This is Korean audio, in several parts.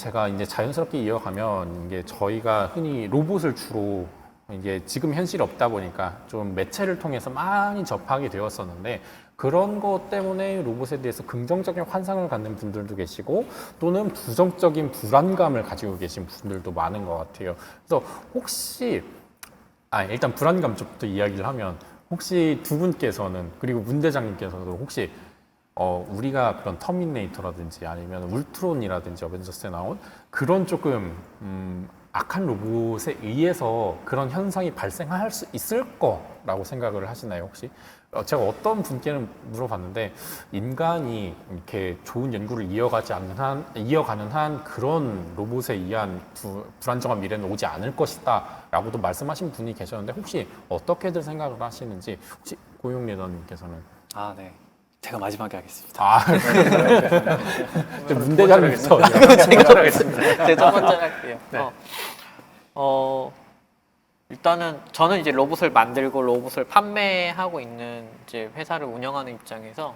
제가 이제 자연스럽게 이어가면 이게 저희가 흔히 로봇을 주로 이게 지금 현실이 없다 보니까 좀 매체를 통해서 많이 접하게 되었었는데 그런 것 때문에 로봇에 대해서 긍정적인 환상을 갖는 분들도 계시고 또는 부정적인 불안감을 가지고 계신 분들도 많은 것 같아요. 그래서 혹시 일단 불안감 쪽부터 이야기를 하면 혹시 두 분께서는 그리고 문 대장님께서도 혹시 우리가 그런 터미네이터라든지 아니면 울트론이라든지 어벤져스에 나온 그런 조금 악한 로봇에 의해서 그런 현상이 발생할 수 있을 거라고 생각을 하시나요, 혹시? 제가 어떤 분께는 물어봤는데 인간이 이렇게 좋은 연구를 이어가는 한 그런 로봇에 의한 불안정한 미래는 오지 않을 것이다 라고도 말씀하신 분이 계셨는데 혹시 어떻게들 생각을 하시는지 혹시 고용 리더님께서는 아, 네. 제가 마지막에 하겠습니다. 문 대장님부터 제가 하겠습니다. 제가 먼저 할게요. 네. 일단은 저는 이제 로봇을 만들고 로봇을 판매하고 있는 이제 회사를 운영하는 입장에서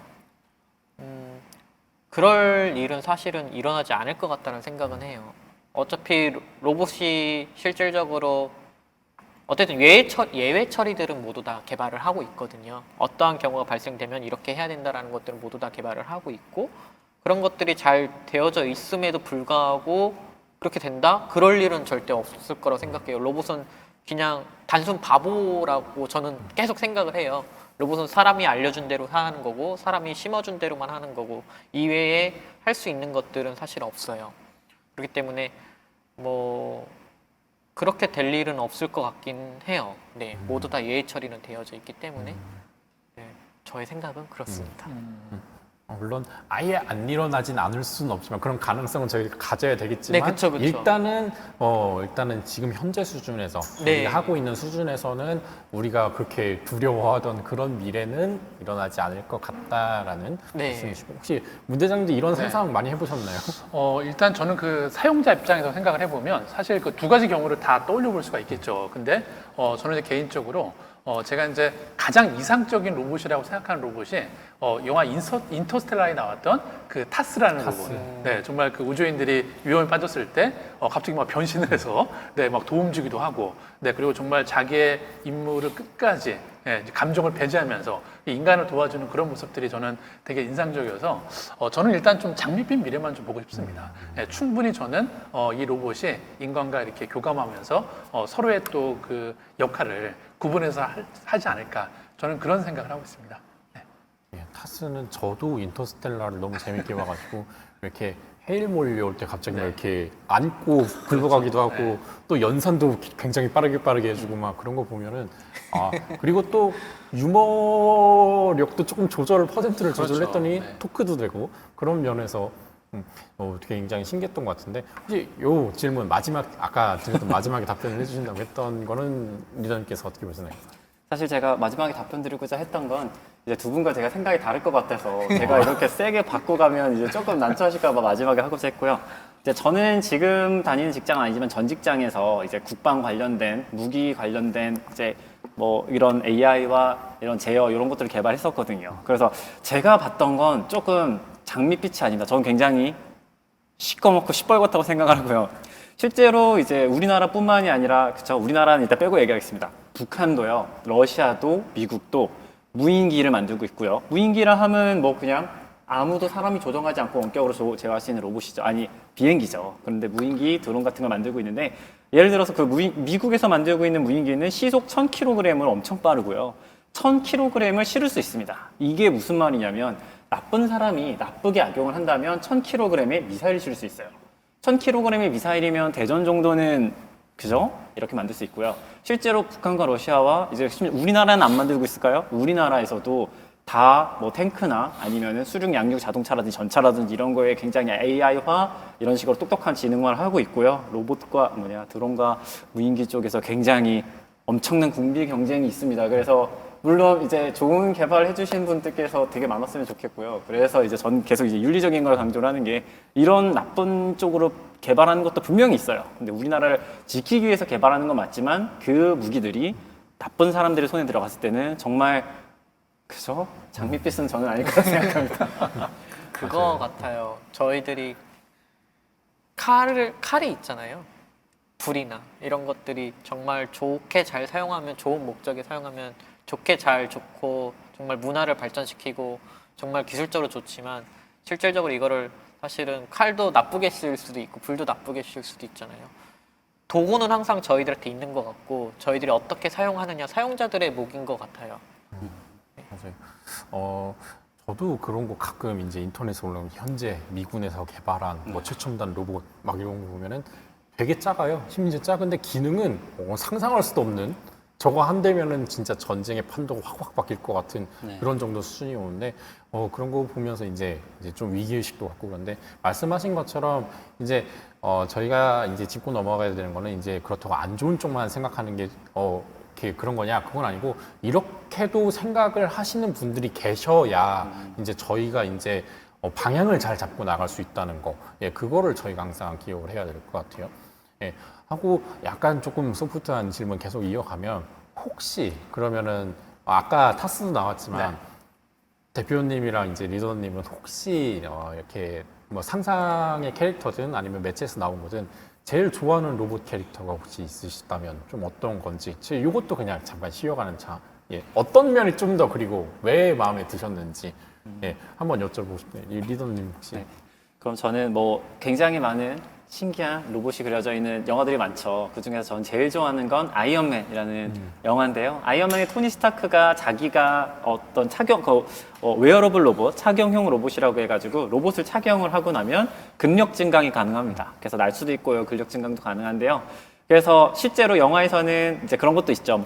그럴 일은 사실은 일어나지 않을 것 같다는 생각은 해요. 어차피 로봇이 실질적으로 어쨌든 예외 처리들은 모두 다 개발을 하고 있거든요. 어떠한 경우가 발생되면 이렇게 해야 된다라는 것들은 모두 다 개발을 하고 있고 그런 것들이 잘 되어져 있음에도 불구하고 그렇게 된다? 그럴 일은 절대 없을 거라고 생각해요. 로봇은 그냥 단순 바보라고 저는 계속 생각을 해요. 로봇은 사람이 알려준 대로 하는 거고 사람이 심어준 대로만 하는 거고 이외에 할 수 있는 것들은 사실 없어요. 그렇기 때문에 뭐 그렇게 될 일은 없을 것 같긴 해요. 네, 모두 다 예외 처리는 되어져 있기 때문에 네, 저의 생각은 그렇습니다. 물론 아예 안 일어나진 않을 수는 없지만 그런 가능성은 저희가 가져야 되겠지만 네, 그쵸. 일단은 지금 현재 수준에서 네. 우리가 하고 있는 수준에서는 우리가 그렇게 두려워하던 그런 미래는 일어나지 않을 것 같다라는 네. 말씀이시고 혹시 문 대장님도 이런 상상 많이 해보셨나요? 일단 저는 그 사용자 입장에서 생각을 해보면 사실 그 두 가지 경우를 다 떠올려 볼 수가 있겠죠. 근데 저는 이제 개인적으로 제가 이제 가장 이상적인 로봇이라고 생각하는 로봇이 영화 인터스텔라에 나왔던 그 타스라는 로봇. 네, 정말 그 우주인들이 위험에 빠졌을 때 갑자기 막 변신을 해서 네, 막 도움 주기도 하고 네, 그리고 정말 자기의 임무를 끝까지 이제 감정을 배제하면서 인간을 도와주는 그런 모습들이 저는 되게 인상적이어서 저는 일단 좀 장밋빛 미래만 좀 보고 싶습니다. 충분히 저는 이 로봇이 인간과 이렇게 교감하면서 서로의 또 그 역할을 구분해서 하지 않을까 저는 그런 생각을 하고 있습니다. 네. 타스는 저도 인터스텔라를 너무 재밌게 봐가지고 이렇게 해일 몰려올 때 갑자기 막 이렇게 안고 굴러가기도 하고 네. 또 연산도 굉장히 빠르게 해주고 막 그런 거 보면은 그리고 또 유머력도 조금 퍼센트를 그렇죠. 조절했더니 네. 토크도 되고 그런 면에서 되게 굉장히 신기했던 것 같은데 혹시 요 질문 아까 드렸던 마지막에 답변을 해주신다고 했던 거는 리더님께서 어떻게 보시나요? 사실 제가 마지막에 답변 드리고자 했던 건 이제 두 분과 제가 생각이 다를 것 같아서 제가 이렇게 세게 바꿔가면 이제 조금 난처하실까 봐 마지막에 하고자 했고요. 이제 저는 지금 다니는 직장은 아니지만 전 직장에서 이제 국방 관련된 무기 관련된 이제 뭐 이런 AI와 이런 제어 이런 것들을 개발했었거든요. 그래서 제가 봤던 건 조금 장밋빛이 아닙니다. 저는 굉장히 시꺼멓고 시뻘겋다고 생각을 하고요. 실제로 이제 우리나라뿐만이 아니라 그쵸 우리나라는 일단 빼고 얘기하겠습니다. 북한도요, 러시아도, 미국도 무인기를 만들고 있고요. 무인기라 하면 뭐 그냥 아무도 사람이 조종하지 않고 원격으로 제어할 수 있는 로봇이죠. 아니 비행기죠. 그런데 무인기, 드론 같은 걸 만들고 있는데 예를 들어서 그 미국에서 만들고 있는 무인기는 시속 1000kg을 엄청 빠르고요. 1000kg을 실을 수 있습니다. 이게 무슨 말이냐면 나쁜 사람이 나쁘게 악용을 한다면 1000kg의 미사일을 실을 수 있어요. 1000kg의 미사일이면 대전 정도는 그죠? 이렇게 만들 수 있고요. 실제로 북한과 러시아와 이제 우리나라는 안 만들고 있을까요? 우리나라에서도 다 뭐 탱크나 아니면은 수륙 양육 자동차라든지 전차라든지 이런 거에 굉장히 AI화 이런 식으로 똑똑한 지능화를 하고 있고요. 로봇과 드론과 무인기 쪽에서 굉장히 엄청난 군비 경쟁이 있습니다. 그래서 물론 이제 좋은 개발을 해주신 분들께서 되게 많았으면 좋겠고요. 그래서 이제 전 계속 이제 윤리적인 걸 강조를 하는 게 이런 나쁜 쪽으로 개발하는 것도 분명히 있어요. 근데 우리나라를 지키기 위해서 개발하는 건 맞지만 그 무기들이 나쁜 사람들의 손에 들어갔을 때는 정말 그죠? 장밋빛은 저는 아닐 거라 생각합니다. 그거 같아요. 저희들이 칼이 있잖아요. 불이나 이런 것들이 정말 좋게 잘 사용하면, 좋은 목적에 사용하면 좋게 잘 좋고 정말 문화를 발전시키고 정말 기술적으로 좋지만, 실질적으로 이거를 사실은 칼도 나쁘게 쓸 수도 있고 불도 나쁘게 쓸 수도 있잖아요. 도구는 항상 저희들한테 있는 것 같고 저희들이 어떻게 사용하느냐 사용자들의 몫인 것 같아요. 맞아요. 저도 그런 거 가끔 이제 인터넷에 올라오면 현재 미군에서 개발한 뭐 최첨단 로봇 막 이런 거 보면은 되게 작아요. 심지어 작은데 기능은 상상할 수도 없는, 저거 한 대면은 진짜 전쟁의 판도가 확확 바뀔 것 같은 네. 그런 정도 수준이 오는데 그런 거 보면서 이제 좀 위기의식도 갖고 그런데, 말씀하신 것처럼 이제 저희가 이제 짚고 넘어가야 되는 거는 이제 그렇다고 안 좋은 쪽만 생각하는 게 이렇게 그런 거냐, 그건 아니고 이렇게도 생각을 하시는 분들이 계셔야 이제 저희가 이제 방향을 잘 잡고 나갈 수 있다는 거, 예, 그거를 저희가 항상 기억을 해야 될 것 같아요. 예, 하고 약간 조금 소프트한 질문 계속 이어가면, 혹시 그러면은 아까 타스도 나왔지만 대표님이랑 이제 리더님은 혹시 이렇게 뭐 상상의 캐릭터든 아니면 매체에서 나온 거든 제일 좋아하는 로봇 캐릭터가 혹시 있으시다면 좀 어떤 건지, 이것도 그냥 잠깐 쉬어가는 차, 예, 어떤 면이 좀 더, 그리고 왜 마음에 드셨는지, 예, 한번 여쭤보고 싶네요. 이 리더님 혹시. 네. 그럼 저는 뭐 굉장히 많은 신기한 로봇이 그려져 있는 영화들이 많죠. 그 중에서 저는 제일 좋아하는 건 아이언맨이라는 영화인데요. 아이언맨의 토니 스타크가 자기가 어떤 웨어러블 로봇, 착용형 로봇이라고 해가지고 로봇을 착용을 하고 나면 근력 증강이 가능합니다. 그래서 날 수도 있고요, 근력 증강도 가능한데요. 그래서 실제로 영화에서는 이제 그런 것도 있죠.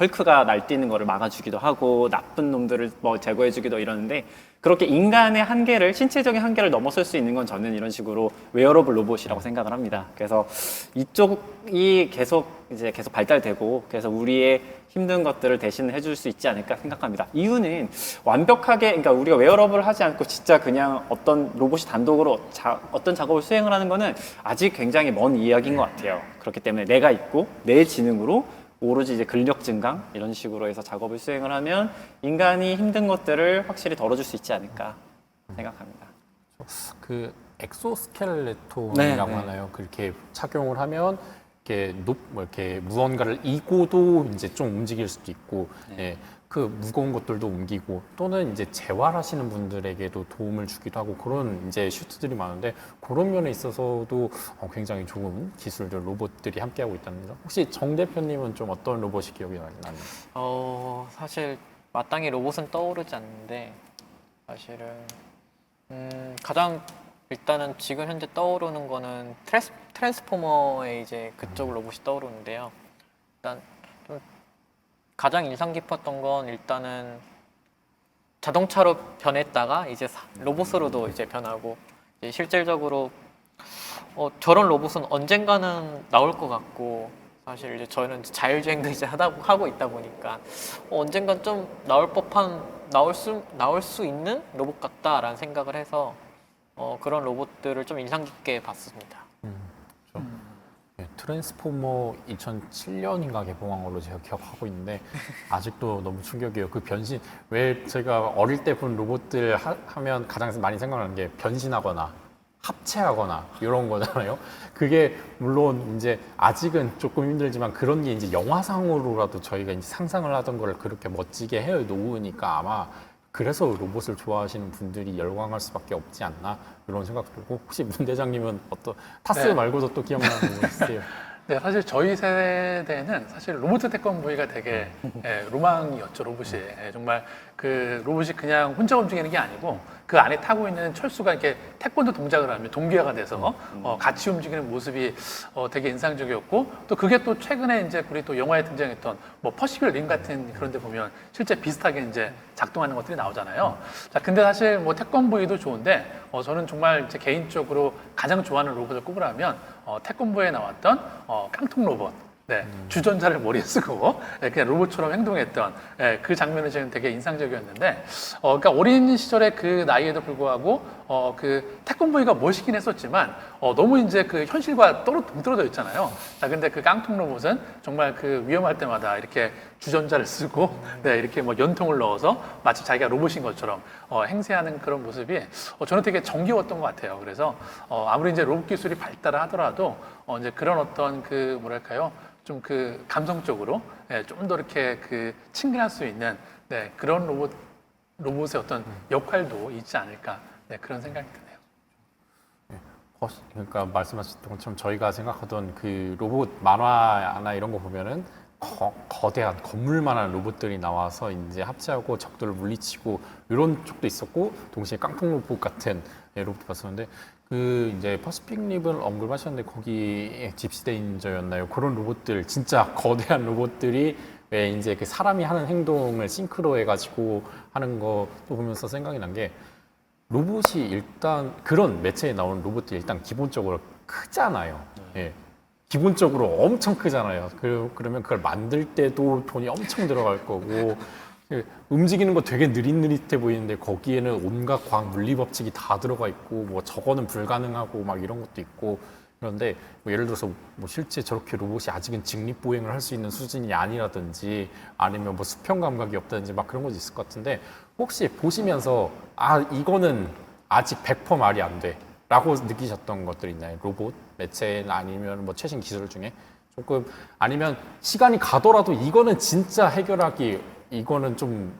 헐크가 날뛰는 거를 막아주기도 하고 나쁜 놈들을 뭐 제거해주기도 이러는데, 그렇게 인간의 한계를, 신체적인 한계를 넘어설 수 있는 건 저는 이런 식으로 웨어러블 로봇이라고 생각을 합니다. 그래서 이쪽이 계속 발달되고, 그래서 우리의 힘든 것들을 대신 해줄 수 있지 않을까 생각합니다. 이유는 완벽하게, 그러니까 우리가 웨어러블을 하지 않고 진짜 그냥 어떤 로봇이 단독으로 어떤 작업을 수행을 하는 거는 아직 굉장히 먼 이야기인 것 같아요. 그렇기 때문에 내가 있고 내 지능으로 오로지 이제 근력 증강 이런 식으로 해서 작업을 수행을 하면 인간이 힘든 것들을 확실히 덜어줄 수 있지 않을까 생각합니다. 그 엑소스켈레톤이라고 네, 네. 하나요? 그렇게 착용을 하면 이렇게 무언가를 이고도 이제 좀 움직일 수도 있고, 예, 그 무거운 것들도 옮기고, 또는 이제 재활하시는 분들에게도 도움을 주기도 하고, 그런 이제 슈트들이 많은데, 그런 면에 있어서도 굉장히 좋은 기술들, 로봇들이 함께하고 있다는 거죠. 혹시 정 대표님은 좀 어떤 로봇이 기억이 나나요? 사실 마땅히 로봇은 떠오르지 않는데, 사실은 가장 일단은 지금 현재 떠오르는 거는 트랜스포머의 이제 그쪽 로봇이 떠오르는데요. 일단 좀 가장 인상 깊었던 건, 일단은 자동차로 변했다가 이제 로봇으로도 이제 변하고, 이제 실질적으로 저런 로봇은 언젠가는 나올 것 같고, 사실 이제 저희는 자율주행도 이제 하고 있다 보니까 언젠간 좀 나올 수 있는 로봇 같다라는 생각을 해서 그런 로봇들을 좀 인상 깊게 봤습니다. 그렇죠. 예, 트랜스포머 2007년인가 개봉한 걸로 제가 기억하고 있는데 아직도 너무 충격이에요. 그 변신, 왜 제가 어릴 때 본 로봇들 하면 가장 많이 생각나는 게 변신하거나 합체하거나 이런 거잖아요. 그게 물론 이제 아직은 조금 힘들지만 그런 게 이제 영화상으로라도 저희가 이제 상상을 하던 거를 그렇게 멋지게 해 놓으니까 아마 그래서 로봇을 좋아하시는 분들이 열광할 수밖에 없지 않나, 이런 생각 들고. 혹시 문 대장님은 타스 네. 말고도 또 기억나는 거 있으세요? 네, 사실 저희 세대는 사실 로봇 태권브이가 되게 로망이었죠, 로봇이. 정말 그 로봇이 그냥 혼자 움직이는 게 아니고 그 안에 타고 있는 철수가 이렇게 태권도 동작을 하면 동기화가 돼서 같이 움직이는 모습이 되게 인상적이었고, 또 그게 또 최근에 이제 우리 또 영화에 등장했던 뭐 퍼시픽 림 같은 그런 데 보면 실제 비슷하게 이제 작동하는 것들이 나오잖아요. 자, 근데 사실 뭐 태권브이도 좋은데 저는 정말 제 개인적으로 가장 좋아하는 로봇을 꼽으라면 태권브이에 나왔던 깡통 로봇. 네, 주전자를 머리에 쓰고 그냥 로봇처럼 행동했던 그 장면이 저는 되게 인상적이었는데, 그러니까 어린 시절의 그 나이에도 불구하고 그 태권브이가 멋있긴 했었지만 너무 이제 그 현실과 동떨어져 있잖아요. 자, 근데 그 깡통 로봇은 정말 그 위험할 때마다 이렇게 주전자를 쓰고 네, 이렇게 뭐 연통을 넣어서 마치 자기가 로봇인 것처럼 행세하는 그런 모습이 저는 되게 정겨웠던 것 같아요. 그래서 아무리 이제 로봇 기술이 발달을 하더라도 이제 그런 어떤 그 뭐랄까요? 좀 그 감성적으로 좀 더 이렇게 그 친근할 수 있는 네, 그런 로봇의 어떤 역할도 있지 않을까 네, 그런 생각이 드네요. 그러니까 말씀하셨던 것처럼 저희가 생각하던 그 로봇 만화나 이런 거 보면은 거대한 건물만한 로봇들이 나와서 이제 합체하고 적들을 물리치고 이런 쪽도 있었고 동시에 깡통 로봇 같은 로봇도 봤었는데 그 이제 퍼시픽 립을 언급하셨는데 거기 집시데인저였나요? 그런 로봇들 진짜 거대한 로봇들이 왜 이제 그 사람이 하는 행동을 싱크로 해가지고 하는 것도 보면서 생각이 난 게 로봇이 일단 그런 매체에 나오는 로봇들이 일단 기본적으로 크잖아요. 예. 기본적으로 엄청 크잖아요. 그러면 그걸 만들 때도 돈이 엄청 들어갈 거고 움직이는 거 되게 느릿느릿해 보이는데 거기에는 온갖 과학 물리 법칙이 다 들어가 있고 뭐 저거는 불가능하고 막 이런 것도 있고 그런데 뭐 예를 들어서 뭐 실제 저렇게 로봇이 아직은 직립보행을 할 수 있는 수준이 아니라든지 아니면 뭐 수평 감각이 없다든지 막 그런 것도 있을 것 같은데 혹시 보시면서 아 이거는 아직 100% 말이 안 돼. 라고 느끼셨던 것들 있나요? 로봇, 매체나 아니면 뭐 최신 기술 중에 조금 아니면 시간이 가더라도 이거는 진짜 해결하기 이거는 좀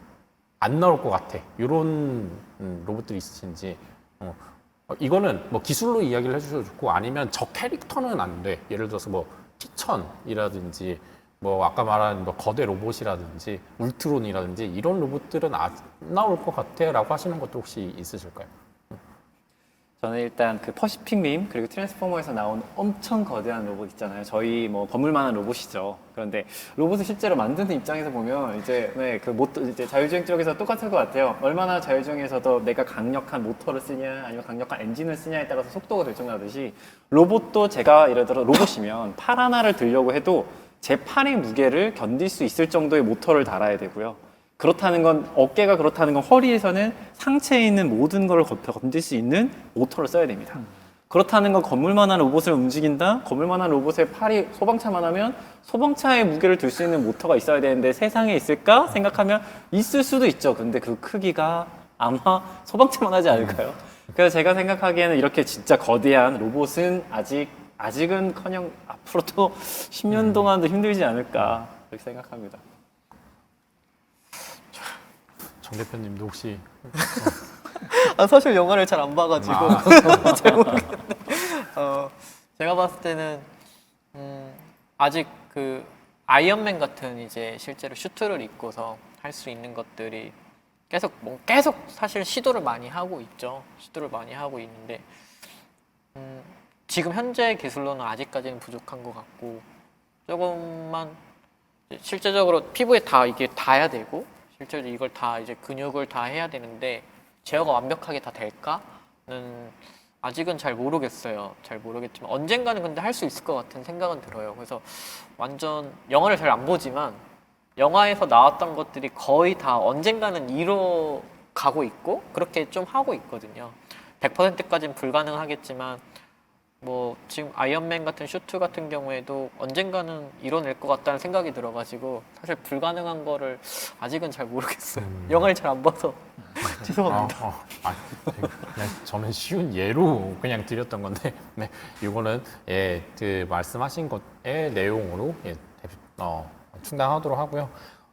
안 나올 것 같아. 이런 로봇들이 있으신지 이거는 뭐 기술로 이야기를 해주셔도 좋고 아니면 저 캐릭터는 안 돼. 예를 들어서 뭐 티천이라든지 뭐 아까 말한 뭐 거대 로봇이라든지 울트론이라든지 이런 로봇들은 안 나올 것 같아라고 하시는 것도 혹시 있으실까요? 저는 일단 그 퍼시픽 밈 그리고 트랜스포머에서 나온 엄청 거대한 로봇 있잖아요. 저희 뭐 건물만한 로봇이죠. 그런데 로봇을 실제로 만드는 입장에서 보면 이제 이제 자율주행 쪽에서 똑같을 것 같아요. 얼마나 자율주행에서도 내가 강력한 모터를 쓰냐 아니면 강력한 엔진을 쓰냐에 따라서 속도가 결정나듯이 로봇도 제가 예를 들어 로봇이면 팔 하나를 들려고 해도 제 팔의 무게를 견딜 수 있을 정도의 모터를 달아야 되고요. 그렇다는 건 어깨가 그렇다는 건 허리에서는 상체에 있는 모든 걸 건들 수 있는 모터를 써야 됩니다. 그렇다는 건 건물만한 로봇을 움직인다? 건물만한 로봇의 팔이 소방차만 하면 소방차의 무게를 들 수 있는 모터가 있어야 되는데 세상에 있을까? 생각하면 있을 수도 있죠. 근데 그 크기가 아마 소방차만 하지 않을까요? 그래서 제가 생각하기에는 이렇게 진짜 거대한 로봇은 아직은커녕 앞으로도 10년 동안도 힘들지 않을까 그렇게 생각합니다. 정 대표님도 혹시 사실 영화를 잘 안 봐가지고 잘 모르겠는데 제가 봤을 때는 아직 그 아이언맨 같은 이제 실제로 슈트를 입고서 할 수 있는 것들이 계속 사실 시도를 많이 하고 있죠. 시도를 많이 하고 있는데 지금 현재 기술로는 아직까지는 부족한 것 같고 조금만 실제적으로 피부에 다 이게 닿아야 되고 실제로 이걸 다 이제 근육을 다 해야 되는데 제어가 완벽하게 다 될까는 아직은 잘 모르겠어요. 잘 모르겠지만 언젠가는 근데 할 수 있을 것 같은 생각은 들어요. 그래서 완전 영화를 잘 안 보지만 영화에서 나왔던 것들이 거의 다 언젠가는 이뤄가고 있고 그렇게 좀 하고 있거든요. 100%까지는 불가능하겠지만 뭐 지금 아이언맨 같은 슈트 같은 경우에도 언젠가는 이뤄낼 것 같다는 생각이 들어가지고 사실 불가능한 거를 아직은 잘 모르겠어요. 영화를 잘 안 봐서 죄송합니다. 그냥 저는 쉬운 예로 그냥 드렸던 건데, 네, 이거는 그 말씀하신 것의 내용으로 충당하도록 하고요.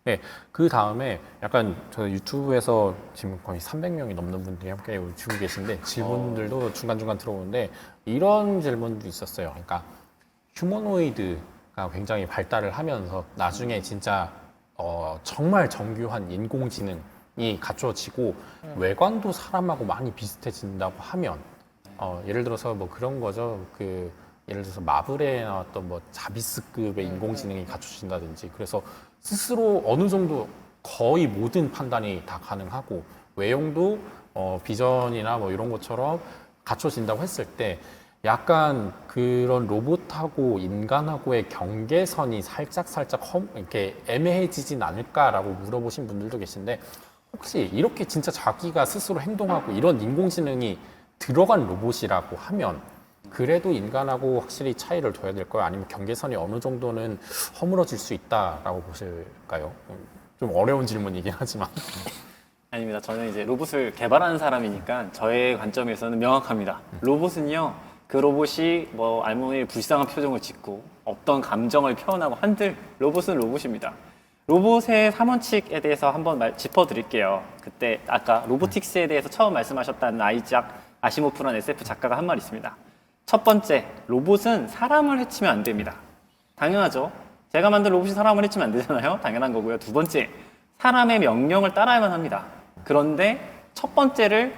네, 그 다음에 약간 저 유튜브에서 지금 거의 300명이 넘는 분들이 함께 주고 계신데 질문들도 중간중간 들어오는데 이런 질문도 있었어요. 그러니까 휴머노이드가 굉장히 발달을 하면서 나중에 진짜 정말 정교한 인공지능이 갖춰지고 외관도 사람하고 많이 비슷해진다고 하면 예를 들어서 뭐 그런 거죠. 예를 들어서 마블에 나왔던 뭐 자비스급의 인공지능이 갖춰진다든지 그래서 스스로 어느 정도 거의 모든 판단이 다 가능하고 외형도 비전이나 뭐 이런 것처럼 갖춰진다고 했을 때 약간 그런 로봇하고 인간하고의 경계선이 살짝 이렇게 애매해지진 않을까라고 물어보신 분들도 계신데 혹시 이렇게 진짜 자기가 스스로 행동하고 이런 인공지능이 들어간 로봇이라고 하면 그래도 인간하고 확실히 차이를 둬야 될 거예요? 아니면 경계선이 어느 정도는 허물어질 수 있다라고 보실까요? 좀 어려운 질문이긴 하지만. 아닙니다. 저는 이제 로봇을 개발하는 사람이니까 저의 관점에서는 명확합니다. 로봇은요, 그 로봇이 뭐 알몸이 불쌍한 표정을 짓고 어떤 감정을 표현하고 한들 로봇은 로봇입니다. 로봇의 3원칙에 대해서 한번 짚어드릴게요. 그때 아까 로보틱스에 대해서 처음 말씀하셨다는 아이작 아시모프라는 SF 작가가 한 말 있습니다. 첫 번째, 로봇은 사람을 해치면 안 됩니다. 당연하죠. 제가 만든 로봇이 사람을 해치면 안 되잖아요. 당연한 거고요. 두 번째, 사람의 명령을 따라야만 합니다. 그런데 첫 번째를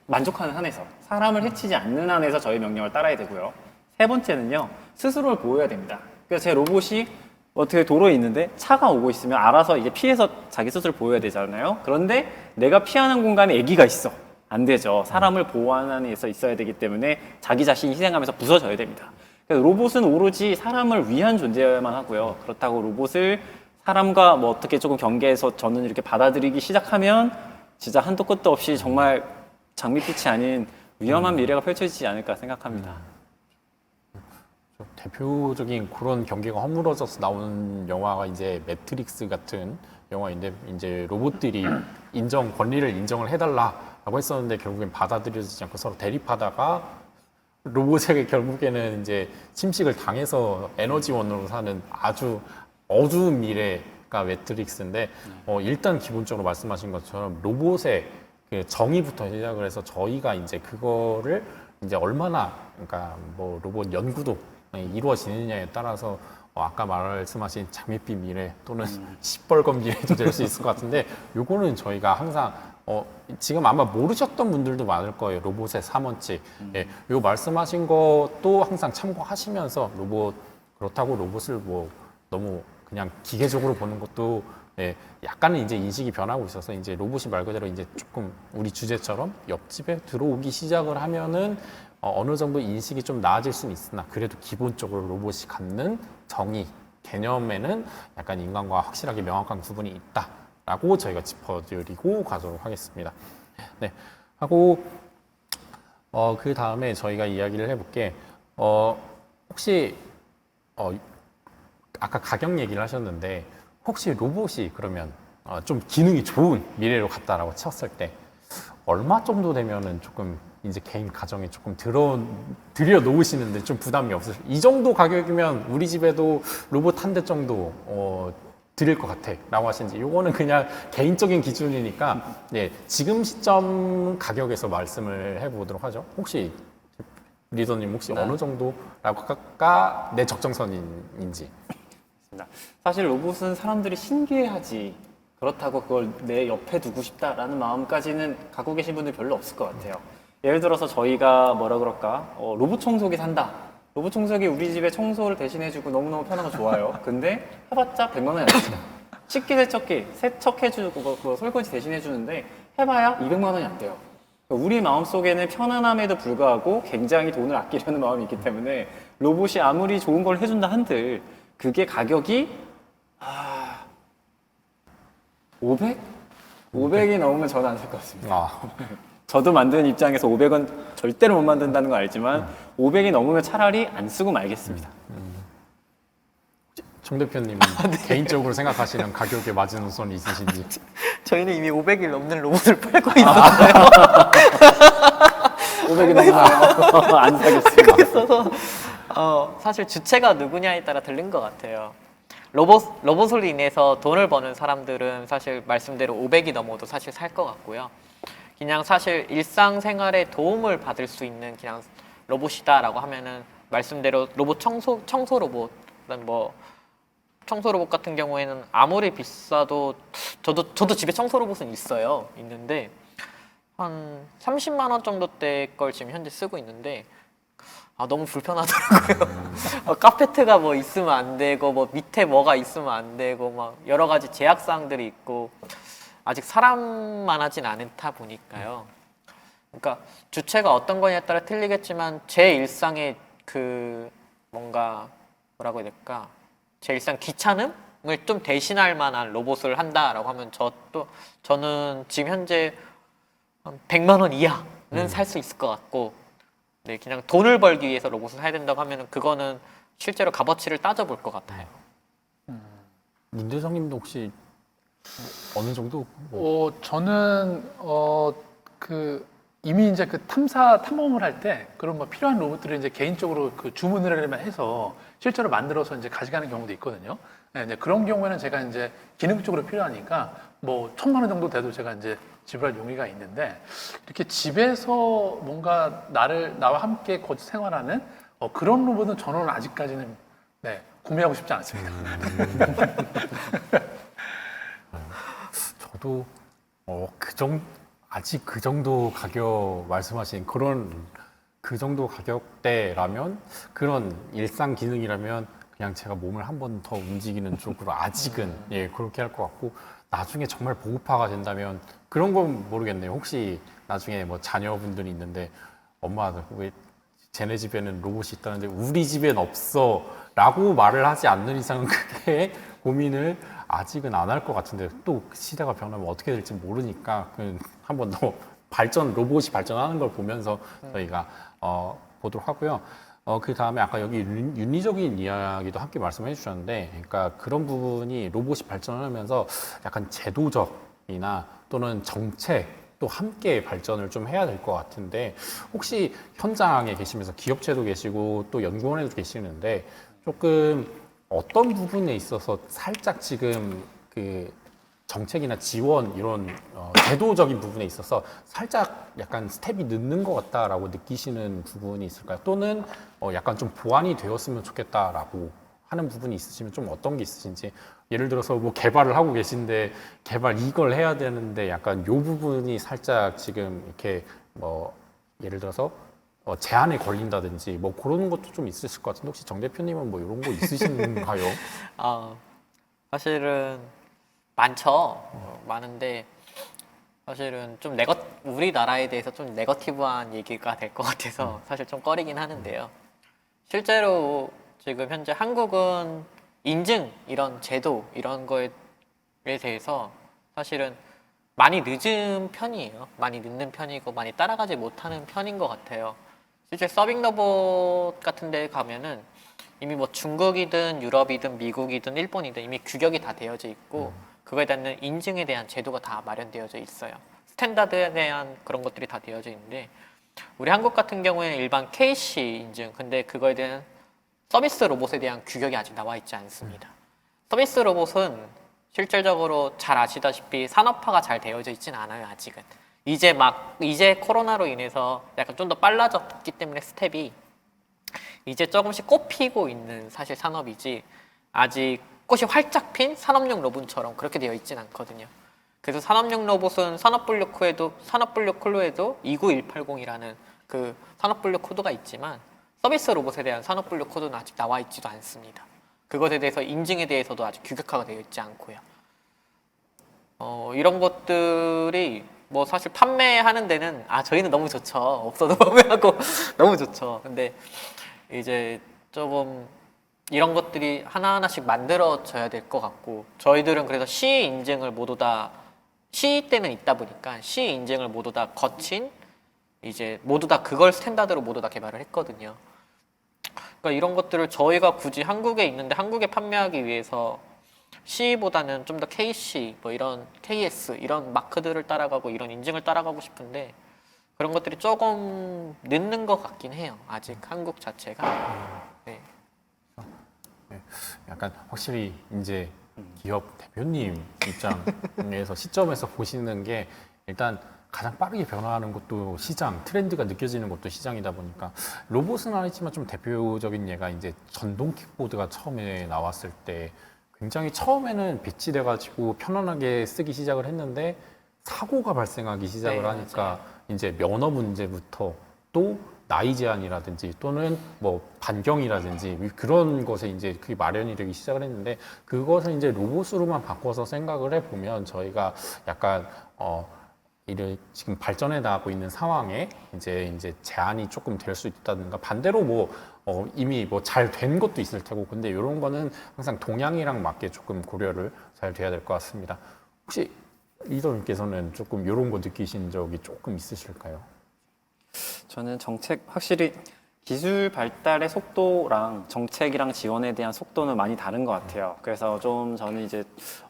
만족하는 한에서, 사람을 해치지 않는 한에서 저희 명령을 따라야 되고요. 세 번째는요, 스스로를 보호해야 됩니다. 그래서 제 로봇이 어떻게 도로에 있는데 차가 오고 있으면 알아서 이제 피해서 자기 스스로 보호해야 되잖아요. 그런데 내가 피하는 공간에 아기가 있어. 안 되죠. 사람을 보호하는 한에서 있어야 되기 때문에 자기 자신이 희생하면서 부서져야 됩니다. 그래서 로봇은 오로지 사람을 위한 존재여야만 하고요. 그렇다고 로봇을 사람과 뭐 어떻게 조금 경계해서 저는 이렇게 받아들이기 시작하면 진짜 한도 끝도 없이 정말 장밋빛이 아닌 위험한 미래가 펼쳐지지 않을까 생각합니다. 대표적인 그런 경계가 허물어져서 나오는 영화가 이제 매트릭스 같은 영화인데, 이제 로봇들이 권리를 인정을 해달라라고 했었는데 결국엔 받아들여지지 않고 서로 대립하다가 로봇에게 결국에는 이제 침식을 당해서 에너지원으로 사는 아주 어두운 미래가 매트릭스인데, 일단 기본적으로 말씀하신 것처럼 로봇의 그 정의부터 시작을 해서 저희가 이제 그거를 이제 얼마나, 그러니까 뭐 로봇 연구도 이루어지느냐에 따라서 아까 말씀하신 장밋빛 미래 또는 시뻘건 미래도 될 수 있을 것 같은데, 요거는 저희가 항상 지금 아마 모르셨던 분들도 많을 거예요. 로봇의 3원칙. 예, 요 말씀하신 것도 항상 참고하시면서 그렇다고 로봇을 뭐 너무 그냥 기계적으로 보는 것도, 예, 약간은 이제 인식이 변하고 있어서 이제 로봇이 말 그대로 이제 조금 우리 주제처럼 옆집에 들어오기 시작을 하면은 어느 정도 인식이 좀 나아질 수는 있으나, 그래도 기본적으로 로봇이 갖는 정의, 개념에는 약간 인간과 확실하게 명확한 구분이 있다라고 저희가 짚어드리고 가도록 하겠습니다. 네, 하고 그 다음에 저희가 이야기를 해볼게. 혹시 아까 가격 얘기를 하셨는데, 혹시 로봇이 그러면 좀 기능이 좋은 미래로 갔다라고 쳤을 때 얼마 정도 되면은 조금 이제 개인 가정에 조금 들여 놓으시는데 좀 부담이 없으실, 이 정도 가격이면 우리 집에도 로봇 한 대 정도 드릴 것 같아 라고 하시는지, 요거는 그냥 개인적인 기준이니까, 네, 지금 시점 가격에서 말씀을 해보도록 하죠. 혹시 리더님 혹시 어느 정도라고가 내 적정선인지. 사실 로봇은 사람들이 신기해하지, 그렇다고 그걸 내 옆에 두고 싶다라는 마음까지는 갖고 계신 분들 별로 없을 것 같아요. 예를 들어서 저희가 로봇 청소기 산다. 로봇 청소기 우리 집에 청소를 대신해주고 너무너무 편하고 좋아요. 근데 해봤자 100만 원이 안 됩니다. 식기 세척해주고 그거 설거지 대신해주는데 해봐야 200만 원이 안 돼요. 우리 마음속에는 편안함에도 불구하고 굉장히 돈을 아끼려는 마음이 있기 때문에 로봇이 아무리 좋은 걸 해준다 한들 그게 가격이 500? 500이 넘으면 저는 안 살 것 같습니다. 저도 만드는 입장에서 500은 절대로 못 만든다는 거 알지만 500이 넘으면 차라리 안 쓰고 말겠습니다. 정 대표님 개인적으로 생각하시는 가격에 마지노선이 있으신지. 저희는 이미 500일 넘는 로봇을 팔고 있었어요. 500이 넘나요? 안 사겠습니다. 있어서 사실 주체가 누구냐에 따라 다른 것 같아요. 로봇으로 인해서 돈을 버는 사람들은 사실 말씀대로 500이 넘어도 사실 살 것 같고요. 그냥 사실 일상생활에 도움을 받을 수 있는 그냥 로봇이다라고 하면은 말씀대로 로봇 청소 로봇, 뭐 청소 로봇 같은 경우에는 아무리 비싸도 저도 집에 청소 로봇은 있는데 한 30만 원 정도대 걸 지금 현재 쓰고 있는데 너무 불편하더라고요. 카페트가 뭐 있으면 안 되고 뭐 밑에 뭐가 있으면 안 되고 막 여러 가지 제약 사항들이 있고 아직 사람만 하진 않다 보니까요. 그러니까 주체가 어떤 거냐에 따라 틀리겠지만 제 일상에 그 뭔가 뭐라고 해야 될까? 제 일상 귀찮음을 좀 대신할 만한 로봇을 한다라고 하면 저는 지금 현재 한 100만 원 이하는 살 수 있을 것 같고, 네, 그냥 돈을 벌기 위해서 로봇을 사야 된다고 하면은 그거는 실제로 값어치를 따져볼 것 같아요. 문대성님도 혹시 어느 정도 뭐 저는 그 이미 이제 그 탐험을 할 때 그런 뭐 필요한 로봇들을 이제 개인적으로 그 주문을 해서 실제로 만들어서 이제 가져가는 경우도 있거든요. 네, 이제 그런 경우에는 제가 이제 기능적으로 필요하니까 뭐 1,000만 원 정도 돼도 제가 이제 지불할 용의가 있는데, 이렇게 집에서 뭔가 나와 함께 거주 생활하는 그런 로봇은 저는 아직까지는 네, 구매하고 싶지 않습니다. 저도 아직 그 정도 가격 말씀하신 그런 그 정도 가격대라면, 그런 일상 기능이라면 그냥 제가 몸을 한 번 더 움직이는 쪽으로 아직은 예 그렇게 할 것 같고, 나중에 정말 보급화가 된다면 그런 건 모르겠네요. 혹시 나중에 뭐 자녀분들이 있는데 엄마 왜 쟤네 집에는 로봇이 있다는데 우리 집엔 없어라고 말을 하지 않는 이상은 크게 고민을 아직은 안 할 것 같은데, 또 시대가 변하면 어떻게 될지 모르니까 한 번 더 로봇이 발전하는 걸 보면서 저희가 보도록 하고요. 그 다음에 아까 여기 윤리적인 이야기도 함께 말씀해 주셨는데, 그러니까 그런 부분이 로봇이 발전하면서 약간 제도적이나 또는 정책도 함께 발전을 좀 해야 될 것 같은데, 혹시 현장에 계시면서 기업체도 계시고 또 연구원에도 계시는데 조금 어떤 부분에 있어서 살짝 지금 그 정책이나 지원 이런 제도적인 부분에 있어서 살짝 약간 스텝이 늦는 것 같다라고 느끼시는 부분이 있을까요? 또는 약간 좀 보완이 되었으면 좋겠다라고 하는 부분이 있으시면 좀 어떤 게 있으신지. 예를 들어서 뭐 개발을 하고 계신데 개발 이걸 해야 되는데 약간 요 부분이 살짝 지금 이렇게 뭐 예를 들어서 제한에 걸린다든지 뭐 그런 것도 좀 있으실 것 같은데, 혹시 정 대표님은 뭐 이런 거 있으신가요? 사실은 많죠. 많은데 사실은 좀 우리나라에 대해서 좀 네거티브한 얘기가 될 것 같아서 사실 좀 꺼리긴 하는데요. 실제로 지금 현재 한국은 인증 이런 제도 이런 거에 대해서 사실은 많이 늦은 편이에요. 많이 늦는 편이고 많이 따라가지 못하는 편인 것 같아요. 실제 서빙 로봇 같은 데 가면은 이미 뭐 중국이든 유럽이든 미국이든 일본이든 이미 규격이 다 되어져 있고 그거에 대한 인증에 대한 제도가 다 마련되어져 있어요. 스탠다드에 대한 그런 것들이 다 되어져 있는데, 우리 한국 같은 경우에는 일반 KC 인증, 근데 그거에 대한 서비스 로봇에 대한 규격이 아직 나와 있지 않습니다. 서비스 로봇은 실질적으로 잘 아시다시피 산업화가 잘 되어져 있지는 않아요, 아직은. 이제 코로나로 인해서 약간 좀 더 빨라졌기 때문에 스텝이 이제 조금씩 꽃피고 있는 사실 산업이지, 아직 꽃이 활짝 핀 산업용 로봇처럼 그렇게 되어 있진 않거든요. 그래서 산업용 로봇은 산업분류 콜로에도 29180이라는 그 산업분류 코드가 있지만, 서비스 로봇에 대한 산업분류 코드는 아직 나와 있지도 않습니다. 그것에 대해서 인증에 대해서도 아직 규격화가 되어 있지 않고요. 이런 것들이 뭐 사실 판매하는 데는 저희는 너무 좋죠. 없어도 판매하고 너무 좋죠. 근데 이제 조금 이런 것들이 하나하나씩 만들어져야 될 것 같고, 저희들은 그래서 CE 인증을 모두 다 CE 때는 있다 보니까 CE 인증을 모두 다 거친 이제 모두 다 그걸 스탠다드로 모두 다 개발을 했거든요. 그러니까 이런 것들을 저희가 굳이 한국에 있는데 한국에 판매하기 위해서 CE보다는 좀 더 KC, 뭐 이런 KS 이런 마크들을 따라가고 이런 인증을 따라가고 싶은데 그런 것들이 조금 늦는 것 같긴 해요. 아직 한국 자체가. 네. 약간 확실히 이제 기업 대표님 입장에서 시점에서 보시는 게, 일단 가장 빠르게 변화하는 것도 시장, 트렌드가 느껴지는 것도 시장이다 보니까, 로봇은 아니지만 좀 대표적인 예가 이제 전동 킥보드가 처음에 나왔을 때 굉장히 처음에는 배치돼가지고 편안하게 쓰기 시작을 했는데 사고가 발생하기 시작을 네, 하니까 맞아요. 이제 면허 문제부터 또 나이 제한이라든지 또는 뭐 반경이라든지 그런 것에 이제 그게 마련이 되기 시작을 했는데, 그것을 이제 로봇으로만 바꿔서 생각을 해보면 저희가 약간 이를 지금 발전해 나가고 있는 상황에 이제 제한이 조금 될 수 있다든가, 반대로 뭐 이미 뭐 잘 된 것도 있을 테고, 근데 이런 거는 항상 동향이랑 맞게 조금 고려를 잘 돼야 될 것 같습니다. 혹시 리더님께서는 조금 이런 거 느끼신 적이 조금 있으실까요? 저는 정책 확실히 기술 발달의 속도랑 정책이랑 지원에 대한 속도는 많이 다른 것 같아요. 그래서 좀 저는 이제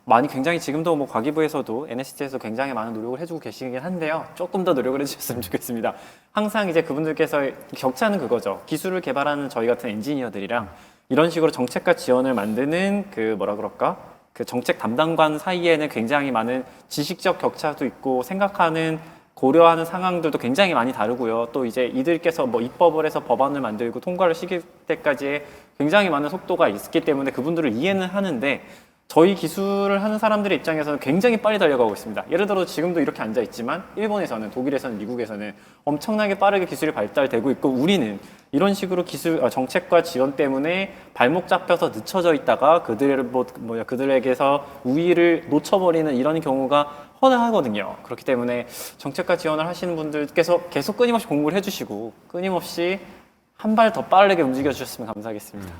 많이 굉장히 지금도 뭐 과기부에서도 NST에서 굉장히 많은 노력을 해주고 계시긴 한데요. 조금 더 노력을 해주셨으면 좋겠습니다. 항상 이제 그분들께서 격차는 그거죠. 기술을 개발하는 저희 같은 엔지니어들이랑 이런 식으로 정책과 지원을 만드는 그 뭐라 그럴까? 그 정책 담당관 사이에는 굉장히 많은 지식적 격차도 있고 생각하는 고려하는 상황들도 굉장히 많이 다르고요. 또 이제 이들께서 뭐 입법을 해서 법안을 만들고 통과를 시킬 때까지 굉장히 많은 속도가 있기 때문에 그분들을 이해는 하는데 저희 기술을 하는 사람들의 입장에서는 굉장히 빨리 달려가고 있습니다. 예를 들어 지금도 이렇게 앉아 있지만 일본에서는, 독일에서는, 미국에서는 엄청나게 빠르게 기술이 발달되고 있고 우리는 이런 식으로 정책과 지원 때문에 발목 잡혀서 늦춰져 있다가 그들에게서 우위를 놓쳐버리는 이런 경우가 허다하거든요. 그렇기 때문에 정책과 지원을 하시는 분들께서 계속 끊임없이 공부를 해주시고 끊임없이 한 발 더 빠르게 움직여 주셨으면 감사하겠습니다.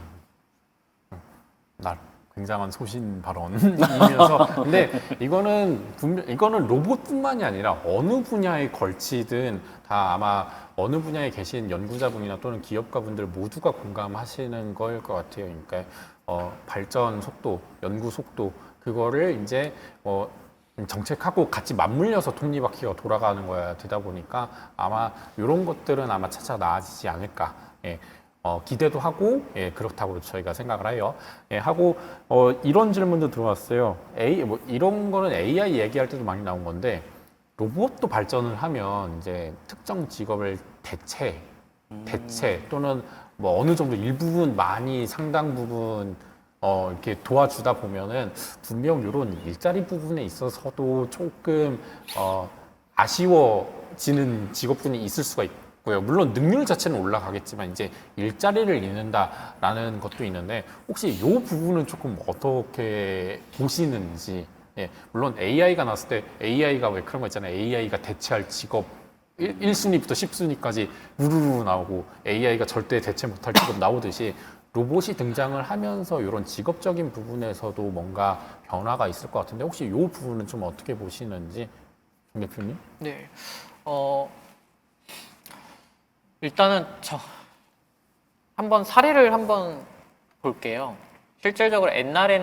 굉장한 소신 발언이면서 근데 이거는 로봇뿐만이 아니라 어느 분야에 걸치든 다 아마 어느 분야에 계신 연구자분이나 또는 기업가분들 모두가 공감하시는 걸 것 같아요. 그러니까 발전 속도, 연구 속도 그거를 이제 정책하고 같이 맞물려서 톱니바퀴가 돌아가는 거야 되다 보니까 아마 이런 것들은 아마 차차 나아지지 않을까. 예. 기대도 하고 그렇다고 저희가 생각을 해요. 하고 이런 질문도 들어왔어요. 이런 거는 AI 얘기할 때도 많이 나온 건데 로봇도 발전을 하면 이제 특정 직업을 대체 또는 뭐 어느 정도 일부분 많이 상당 부분 이렇게 도와주다 보면은 분명 이런 일자리 부분에 있어서도 조금 아쉬워지는 직업군이 있을 수가 있고. 물론 능률 자체는 올라가겠지만 이제 일자리를 잃는다라는 것도 있는데 혹시 이 부분은 조금 어떻게 보시는지. 물론 AI가 나왔을 때 AI가 왜 그런 거 있잖아요. AI가 대체할 직업 1순위부터 10순위까지 우르르 나오고 AI가 절대 대체 못할 직업 나오듯이 로봇이 등장을 하면서 이런 직업적인 부분에서도 뭔가 변화가 있을 것 같은데 혹시 이 부분은 좀 어떻게 보시는지 정 대표님? 네. 일단은 한번 사례를 한번 볼게요. 실질적으로 옛날에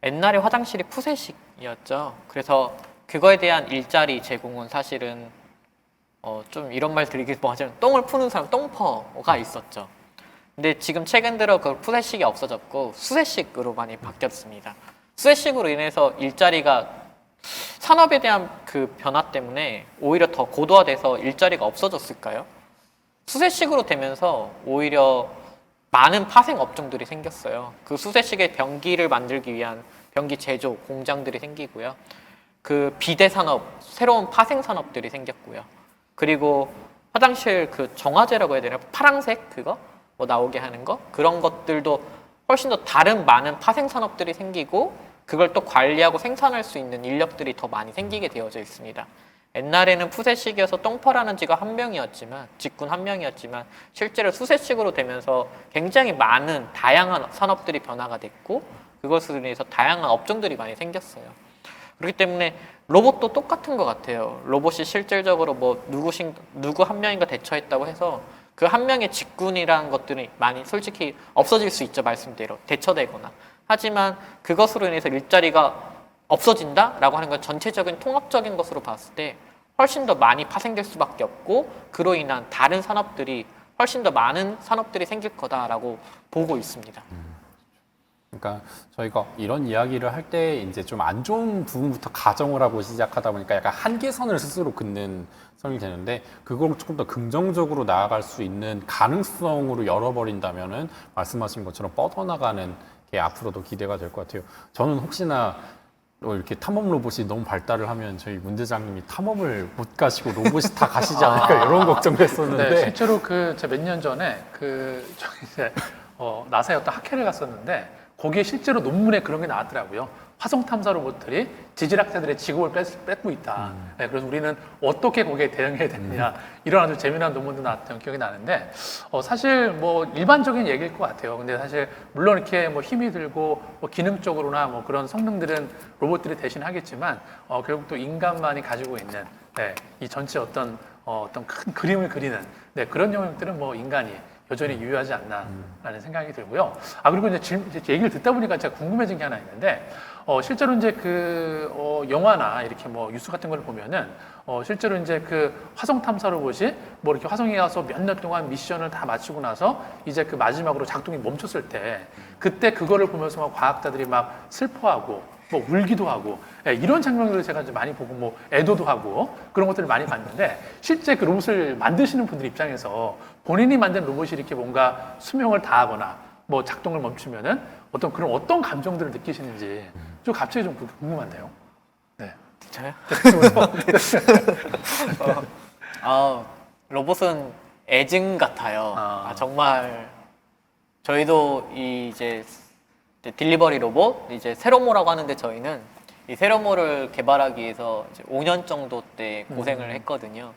화장실이 푸세식이었죠. 그래서 그거에 대한 일자리 제공은 사실은 좀 이런 말 드리기 뭐하지만 똥을 푸는 사람 똥퍼가 있었죠. 근데 지금 최근 들어 그 푸세식이 없어졌고 수세식으로 많이 바뀌었습니다. 수세식으로 인해서 일자리가 산업에 대한 그 변화 때문에 오히려 더 고도화돼서 일자리가 없어졌을까요? 수세식으로 되면서 오히려 많은 파생 업종들이 생겼어요. 그 수세식의 변기를 만들기 위한 변기 제조 공장들이 생기고요. 그 비대 산업, 새로운 파생 산업들이 생겼고요. 그리고 화장실 그 정화제라고 해야 되나? 파랑색 그거 뭐 나오게 하는 거 그런 것들도 훨씬 더 다른 많은 파생 산업들이 생기고 그걸 또 관리하고 생산할 수 있는 인력들이 더 많이 생기게 되어져 있습니다. 옛날에는 푸세식이어서 똥퍼라는 직군 한 명이었지만 실제로 수세식으로 되면서 굉장히 많은 다양한 산업들이 변화가 됐고 그것으로 인해서 다양한 업종들이 많이 생겼어요. 그렇기 때문에 로봇도 똑같은 것 같아요. 로봇이 실질적으로 뭐 누구 한 명인가 대처했다고 해서 그 한 명의 직군이라는 것들이 많이 솔직히 없어질 수 있죠. 말씀대로 대처되거나. 하지만 그것으로 인해서 일자리가 없어진다라고 하는 건 전체적인 통합적인 것으로 봤을 때 훨씬 더 많이 파생될 수밖에 없고 그로 인한 다른 산업들이 훨씬 더 많은 산업들이 생길 거다라고 보고 있습니다. 그러니까 저희가 이런 이야기를 할 때 이제 좀 안 좋은 부분부터 가정을 하고 시작하다 보니까 약간 한계선을 스스로 긋는 선이 되는데 그걸 조금 더 긍정적으로 나아갈 수 있는 가능성으로 열어버린다면은 말씀하신 것처럼 뻗어나가는 게 앞으로도 기대가 될 것 같아요. 저는 혹시나 이렇게 탐험 로봇이 너무 발달을 하면 저희 문 대장님이 탐험을 못 가시고 로봇이 다 가시지 않을까 이런 걱정도 했었는데 네, 실제로 제가 몇 년 전에 나사의 어떤 학회를 갔었는데 거기에 실제로 논문에 그런 게 나왔더라고요. 화성 탐사 로봇들이 지질학자들의 직업을 뺏고 있다. 네, 그래서 우리는 어떻게 거기에 대응해야 되느냐 이런 아주 재미난 논문도 나왔던 기억이 나는데 사실 뭐 일반적인 얘기일 것 같아요. 근데 사실 물론 이렇게 뭐 힘이 들고 뭐 기능적으로나 뭐 그런 성능들은 로봇들이 대신하겠지만 결국 또 인간만이 가지고 있는 네, 이 전체 어떤 큰 그림을 그리는 네, 그런 영역들은 뭐 인간이 여전히 유효하지 않나라는 생각이 들고요. 그리고 이제 얘기를 듣다 보니까 제가 궁금해진 게 하나 있는데, 실제로 이제 영화나 이렇게 뭐 뉴스 같은 걸 보면은, 실제로 이제 화성 탐사 로봇이 뭐 이렇게 화성에 가서 몇 년 동안 미션을 다 마치고 나서 이제 마지막으로 작동이 멈췄을 때, 그때 그거를 보면서 막 과학자들이 막 슬퍼하고, 뭐 울기도 하고 이런 장면들을 제가 좀 많이 보고 뭐 애도도 하고 그런 것들을 많이 봤는데 실제 그 로봇을 만드시는 분들 입장에서 본인이 만든 로봇이 이렇게 뭔가 수명을 다하거나 뭐 작동을 멈추면은 어떤 감정들을 느끼시는지 좀 갑자기 좀 궁금한데요. 네. 저요? 로봇은 애증 같아요. 정말 저희도 이제 딜리버리 로봇, 이제 세로모라고 하는데 저희는 이 세로모를 개발하기 위해서 이제 5년 정도 때 고생을 했거든요.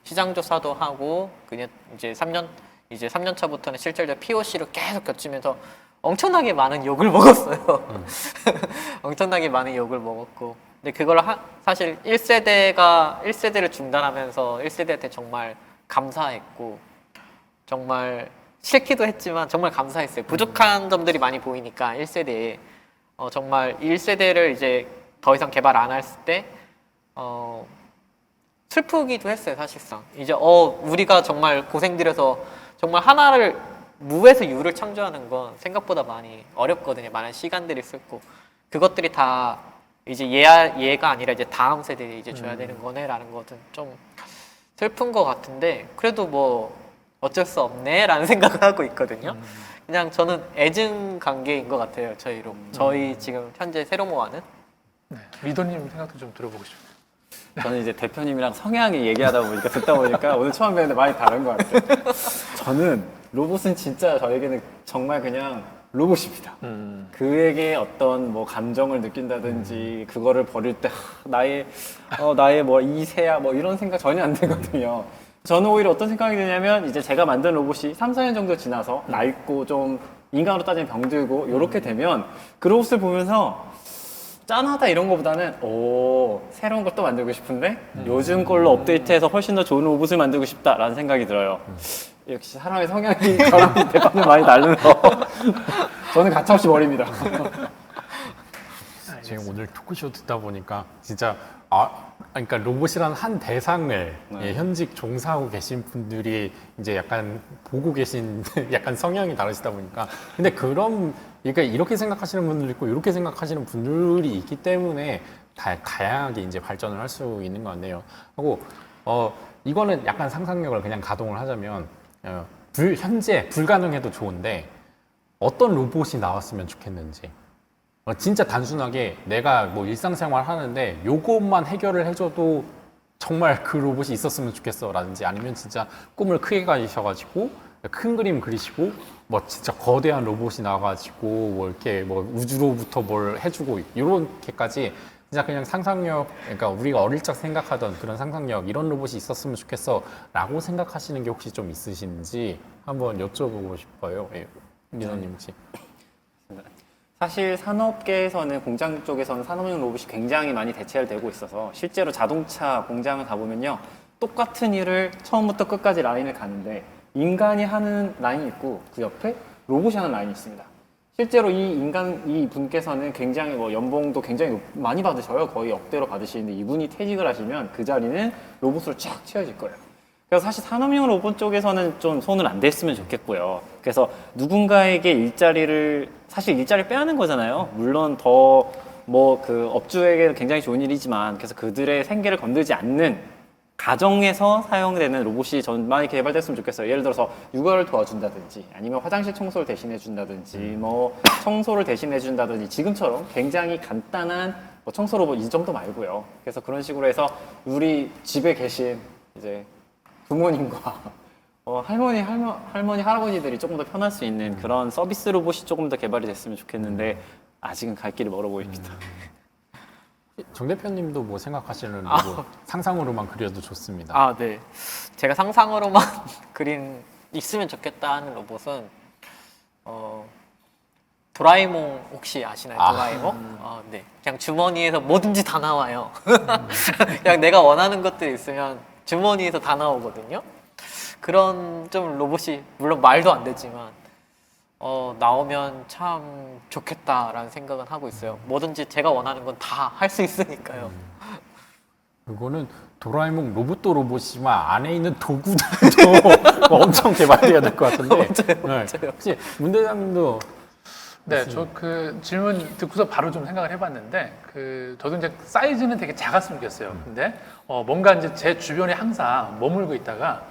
시장 조사도 하고 그냥 이제 3년 차부터는 실제로 POC를 계속 겹치면서 엄청나게 많은 욕을 먹었어요. 엄청나게 많은 욕을 먹었고. 근데 그걸 사실 1세대를 중단하면서 1세대한테 정말 감사했고 정말 싫기도 했지만 정말 감사했어요. 부족한 점들이 많이 보이니까 1세대에 정말 1세대를 이제 더 이상 개발 안 했을 때 슬프기도 했어요. 사실상 이제 우리가 정말 고생 들여서 정말 하나를 무에서 유를 창조하는 건 생각보다 많이 어렵거든요. 많은 시간들이 쓸고 그것들이 다 이제 얘가 아니라 이제 다음 세대에 이제 줘야 되는 거네라는 것은 좀 슬픈 것 같은데 그래도 뭐 어쩔 수 없네라는 생각을 하고 있거든요. 그냥 저는 애증 관계인 것 같아요. 저희 지금 현재 세로모와는. 네. 리더님 생각도 좀 들어보고 싶어요. 저는 이제 대표님이랑 성향이 얘기하다 보니까 듣다 보니까 오늘 처음 뵀는데 많이 다른 것 같아요. 저는 로봇은 진짜 저에게는 정말 그냥 로봇입니다. 그에게 어떤 뭐 감정을 느낀다든지 그거를 버릴 때 나의 뭐 이세야 뭐 이런 생각 전혀 안 들거든요. 저는 오히려 어떤 생각이 드냐면 이제 제가 만든 로봇이 3, 4년 정도 지나서 낡고 좀 인간으로 따지면 병들고 이렇게 되면 그 로봇을 보면서 짠하다 이런 거보다는 새로운 걸 또 만들고 싶은데 요즘 걸로 업데이트해서 훨씬 더 좋은 로봇을 만들고 싶다라는 생각이 들어요. 역시 사람의 성향이 저랑 대표님 많이 다르서 저는 가차없이 버립니다. 지금 오늘 토크쇼 듣다 보니까 진짜 그러니까 로봇이라는 한 대상을 네. 현직 종사하고 계신 분들이 이제 약간 보고 계신 약간 성향이 다르시다 보니까 근데 그러니까 이렇게 생각하시는 분들도 있고 이렇게 생각하시는 분들이 있기 때문에 다양하게 이제 발전을 할 수 있는 것 같네요. 하고 이거는 약간 상상력을 그냥 가동을 하자면 현재 불가능해도 좋은데 어떤 로봇이 나왔으면 좋겠는지. 진짜 단순하게 내가 뭐 일상생활 하는데 요것만 해결을 해줘도 정말 그 로봇이 있었으면 좋겠어 라든지 아니면 진짜 꿈을 크게 가지셔가지고 큰 그림 그리시고 뭐 진짜 거대한 로봇이 나와가지고 뭐 이렇게 뭐 우주로부터 뭘 해주고 이렇게까지 진짜 그냥 상상력 그러니까 우리가 어릴 적 생각하던 그런 상상력 이런 로봇이 있었으면 좋겠어 라고 생각하시는 게 혹시 좀 있으신지 한번 여쭤보고 싶어요. 리더님 혹시. 사실 산업계에서는 공장 쪽에서는 산업용 로봇이 굉장히 많이 대체가 되고 있어서 실제로 자동차 공장을 가보면요 똑같은 일을 처음부터 끝까지 라인을 가는데 인간이 하는 라인이 있고 그 옆에 로봇이 하는 라인이 있습니다. 실제로 이 분께서는 굉장히 뭐 연봉도 굉장히 많이 받으셔요. 거의 억대로 받으시는데 이분이 퇴직을 하시면 그 자리는 로봇으로 쫙 채워질 거예요. 그래서 사실 산업용 로봇 쪽에서는 좀 손을 안 댔으면 좋겠고요. 그래서 누군가에게 사실 일자리를 빼앗는 거잖아요. 물론 더 뭐 그 업주에게는 굉장히 좋은 일이지만 그래서 그들의 생계를 건들지 않는 가정에서 사용되는 로봇이 전 많이 개발됐으면 좋겠어요. 예를 들어서 육아를 도와준다든지 아니면 화장실 청소를 대신해 준다든지 뭐 청소를 대신해 준다든지 지금처럼 굉장히 간단한 뭐 청소 로봇 이 정도 말고요. 그래서 그런 식으로 해서 우리 집에 계신 이제 부모님과 할머니, 할아버지들이 조금 더 편할 수 있는 그런 서비스 로봇이 조금 더 개발이 됐으면 좋겠는데 아직은 갈 길이 멀어 보입니다. 정 대표님도 뭐 생각하시는 로봇 상상으로만 그려도 좋습니다. 아, 네. 제가 상상으로만 그린 있으면 좋겠다 하는 로봇은 도라에몽 혹시 아시나요? 도라에몽? 네. 그냥 주머니에서 뭐든지 다 나와요. 그냥 내가 원하는 것들 있으면 주머니에서 다 나오거든요. 그런 좀 로봇이 물론 말도 안 되지만 나오면 참 좋겠다라는 생각은 하고 있어요. 뭐든지 제가 원하는 건 다 할 수 있으니까요. 그거는 도라에몽 로봇도 로봇이지만 안에 있는 도구들도 엄청 개발돼야 될 것 같은데. 맞아요. 혹시 문 대장님도 네, 저 그 질문 듣고서 바로 좀 생각을 해봤는데, 저도 이제 사이즈는 되게 작았으면 좋겠어요. 근데 뭔가 이제 제 주변에 항상 머물고 있다가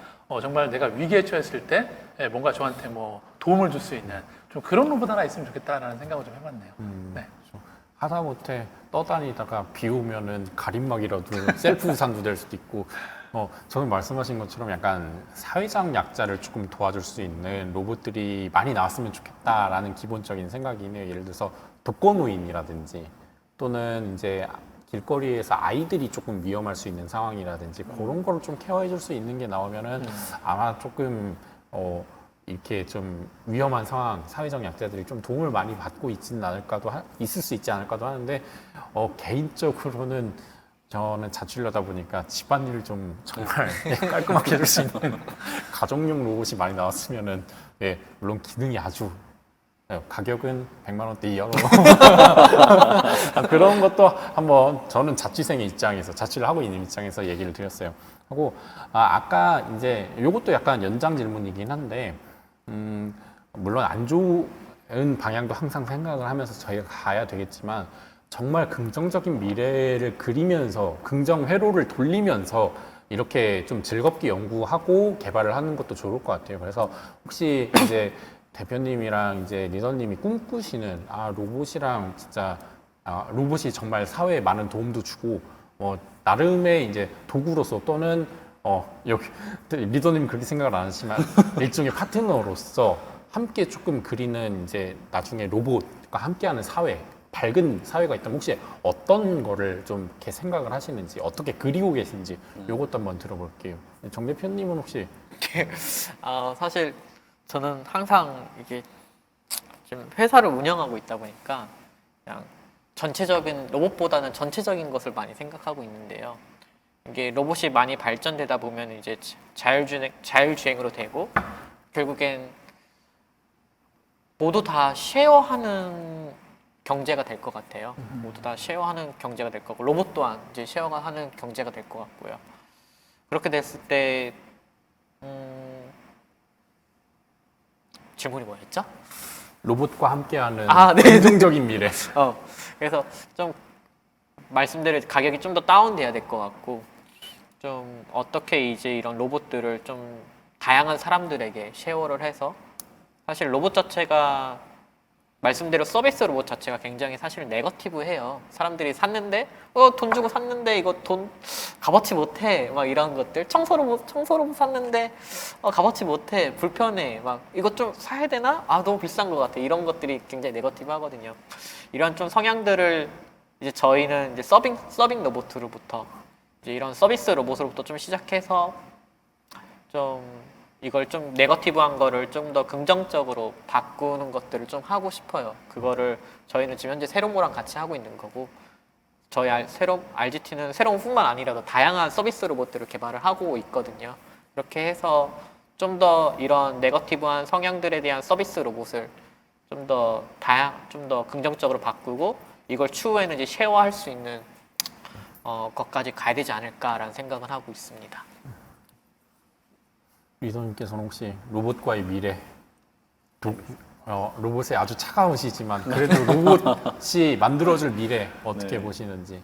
정말 내가 위기에 처했을 때 뭔가 저한테 뭐 도움을 줄 수 있는 좀 그런 로봇 하나 있으면 좋겠다라는 생각을 좀 해봤네요. 네. 하다못해 떠다니다가 비 오면은 가림막이라도 셀프 우산도 될 수도 있고, 저는 말씀하신 것처럼 약간 사회적 약자를 조금 도와줄 수 있는 로봇들이 많이 나왔으면 좋겠다라는 기본적인 생각이네요. 예를 들어서 독거노인이라든지 또는 이제 길거리에서 아이들이 조금 위험할 수 있는 상황이라든지 그런 거를 좀 케어해줄 수 있는 게 나오면은 아마 조금 이렇게 좀 위험한 상황, 사회적 약자들이 좀 도움을 많이 받고 있을 수 있지 않을까도 하는데, 개인적으로는 저는 자취려다 보니까 집안일을 좀 정말 깔끔하게 해줄 수 있는 가정용 로봇이 많이 나왔으면은, 물론 기능이 아주 가격은 100만 원대 이하로 그런 것도 한번 저는 자취생의 입장에서 자취를 하고 있는 입장에서 얘기를 드렸어요. 하고 아까 이제 이것도 약간 연장 질문이긴 한데, 물론 안 좋은 방향도 항상 생각을 하면서 저희가 가야 되겠지만 정말 긍정적인 미래를 그리면서 긍정 회로를 돌리면서 이렇게 좀 즐겁게 연구하고 개발을 하는 것도 좋을 것 같아요. 그래서 혹시 이제 대표님이랑 이제 리더님이 꿈꾸시는 로봇이랑 진짜 로봇이 정말 사회에 많은 도움도 주고 나름의 이제 도구로서 또는 여기 리더님 그렇게 생각을 안 하시지만 일종의 파트너로서 함께 조금 그리는 이제 나중에 로봇과 함께하는 사회, 밝은 사회가 있다면 혹시 어떤 거를 좀 이렇게 생각을 하시는지, 어떻게 그리고 계신지 요것도 한번 들어볼게요. 정 대표님은 혹시 사실 저는 항상 이게 좀 회사를 운영하고 있다 보니까 그냥 전체적인 로봇보다는 전체적인 것을 많이 생각하고 있는데요. 이게 로봇이 많이 발전되다 보면 이제 자율주행으로 되고 결국엔 모두 다 쉐어하는 경제가 될 것 같아요. 모두 다 쉐어하는 경제가 될 거고 로봇 또한 이제 쉐어가 하는 경제가 될 것 같고요. 그렇게 됐을 때 질문이 뭐였죠? 로봇과 함께하는 네. 긍정적인 미래. 그래서 좀 말씀대로 가격이 좀 더 다운돼야 될 것 같고 좀 어떻게 이제 이런 로봇들을 좀 다양한 사람들에게 쉐어를 해서 사실 로봇 자체가 말씀대로 서비스 로봇 자체가 굉장히 사실 네거티브해요. 사람들이 샀는데 돈 주고 샀는데 이거 돈 값어치 못해 막 이런 것들 청소 로봇 샀는데 값어치 못해 불편해 막 이거 좀 사야 되나? 너무 비싼 것 같아 이런 것들이 굉장히 네거티브하거든요. 이런 좀 성향들을 이제 저희는 이제 서빙 로봇으로부터 이제 이런 서비스 로봇으로부터 좀 시작해서 좀 이걸 좀 네거티브한 거를 좀 더 긍정적으로 바꾸는 것들을 좀 하고 싶어요. 그거를 저희는 지금 현재 세로모랑 같이 하고 있는 거고 저희 RGT는 세로모뿐만 아니라도 다양한 서비스 로봇들을 개발을 하고 있거든요. 이렇게 해서 좀 더 이런 네거티브한 성향들에 대한 서비스 로봇을 좀 더 긍정적으로 바꾸고 이걸 추후에는 이제 쉐어할 수 있는 것까지 가야 되지 않을까라는 생각을 하고 있습니다. 리더님께서는 혹시 로봇과의 미래, 로봇에 아주 차가우시지만 그래도 로봇이 만들어줄 미래 어떻게 네. 보시는지.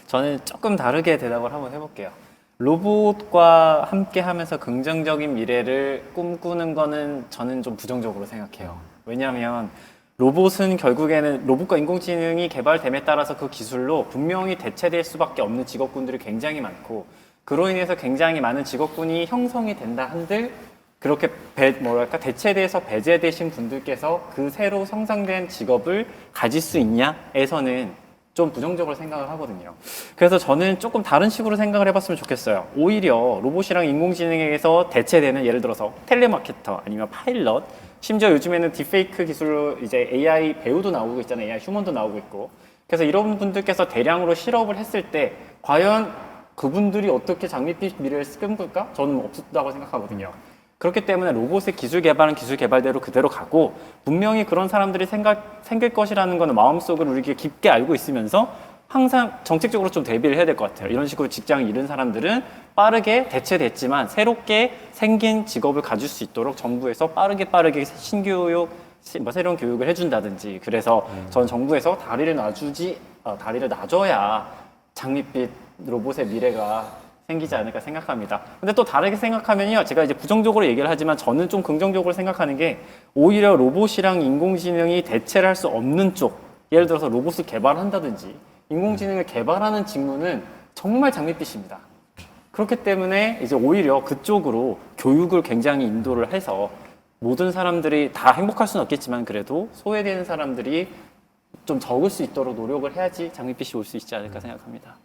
저는 조금 다르게 대답을 한번 해볼게요. 로봇과 함께 하면서 긍정적인 미래를 꿈꾸는 거는 저는 좀 부정적으로 생각해요. 왜냐하면 로봇은 결국에는 로봇과 인공지능이 개발됨에 따라서 그 기술로 분명히 대체될 수밖에 없는 직업군들이 굉장히 많고 그로 인해서 굉장히 많은 직업군이 형성이 된다 한들 그렇게 대체돼서 배제되신 분들께서 그 새로 성장된 직업을 가질 수 있냐에서는 좀 부정적으로 생각을 하거든요. 그래서 저는 조금 다른 식으로 생각을 해봤으면 좋겠어요. 오히려 로봇이랑 인공지능에서 대체되는 예를 들어서 텔레마케터 아니면 파일럿, 심지어 요즘에는 딥페이크 기술로 이제 AI 배우도 나오고 있잖아요. AI 휴먼도 나오고 있고. 그래서 이런 분들께서 대량으로 실업을 했을 때 과연 그분들이 어떻게 장밋빛 미래를 꿈꿀까? 저는 없었다고 생각하거든요. 그렇기 때문에 로봇의 기술 개발은 기술 개발대로 그대로 가고 분명히 그런 사람들이 생길 것이라는 거는 마음속으로 우리가 깊게 알고 있으면서 항상 정책적으로 좀 대비를 해야 될 것 같아요. 이런 식으로 직장을 잃은 사람들은 빠르게 대체됐지만 새롭게 생긴 직업을 가질 수 있도록 정부에서 빠르게 신교육, 새로운 교육을 해준다든지 그래서 전 정부에서 다리를 놔줘야 장밋빛 로봇의 미래가 생기지 않을까 생각합니다. 근데 또 다르게 생각하면요. 제가 이제 부정적으로 얘기를 하지만 저는 좀 긍정적으로 생각하는 게 오히려 로봇이랑 인공지능이 대체를 할 수 없는 쪽, 예를 들어서 로봇을 개발한다든지 인공지능을 개발하는 직무는 정말 장밋빛입니다. 그렇기 때문에 이제 오히려 그쪽으로 교육을 굉장히 인도를 해서 모든 사람들이 다 행복할 수는 없겠지만 그래도 소외되는 사람들이 좀 적을 수 있도록 노력을 해야지 장밋빛이 올 수 있지 않을까 생각합니다.